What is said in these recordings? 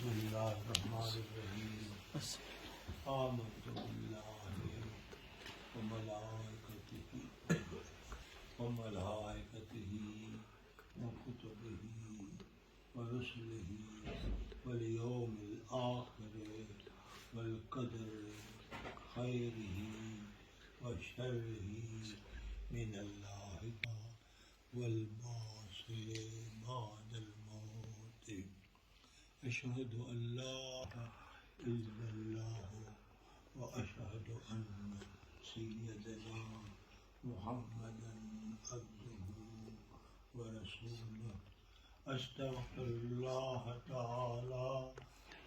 بسم اللہ الرحمن الرحیم آمنت باللہ وملائکتہ وکتبہ ورسلہ والیوم الآخر والقدر خیرہ وشرہ من اللہ والبعث بعد الموت اشہد ان لا الہ الا اللہ واشہد ان سیدنا محمدا عبدہ ورسولہ استغفر اللہ تعالی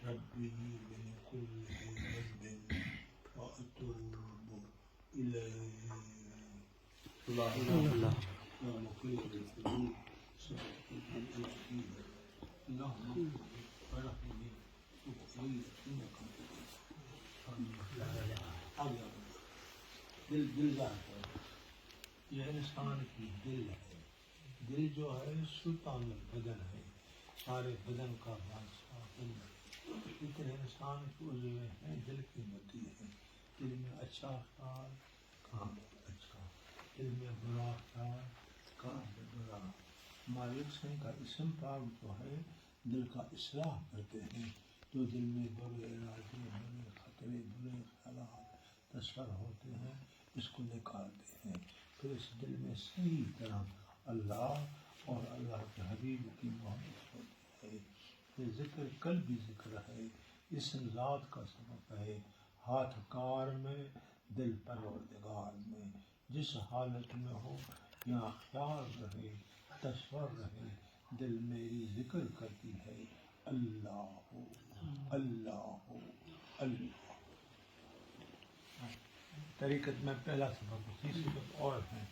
ربی من کل ذنب واتوب الیہ. اللهم مقيم القلوب ثبت القلوب اللهم ورحمني وقليل انك دل ذات ہے. یہ انسان کی دل ہے. دل جو ہے سلطان البدن ہے، سارے بدن کا بادشاہ دل ہے. لیکن انسان کے عضو ہیں، دل کی متی ہے. دل میں اچھا خیال کہاں اچھا، دل میں برا خیال کہاں برا. مالک سنگھ کا اسم پاک جو ہے دل کا اصلاح کرتے ہیں. جو دل میں برے ارادے، برے خطرے، برے خیالات تصور ہوتے ہیں، اس کو نکالتے ہیں. پھر اس دل میں صحیح طرح اللہ اور اللہ کے حبیب کی محبت ہوتی ہے. یہ ذکر قلبی ذکر ہے، اسم ذات کا سبب ہے. ہاتھ کار میں دل پروردگار میں. جس حالت میں ہو یہاں خیال رہے، تصور رہے. دل میری ذکر کرتی ہے اللہ اللہ اللہ. طریقت میں پہلا سبق، اسی سبق اور ہیں.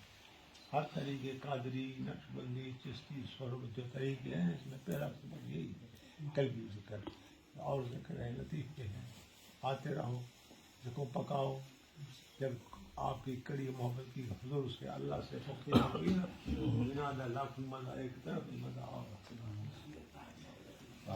ہر طریقے قادری، نقشبندی، چشتی، سورب جو طریقے ہیں، اس میں پہلا سبق یہی ہے، قلبی ذکر. اور ذکر ہے، لطیفے ہیں. آتے رہو، ذکر پکاؤ. جب آپ کی کڑی محبت کی حضور سے، اللہ سے فقیر ہوئی نا، بنا لاکھ مزہ ایک طرف مزہ اور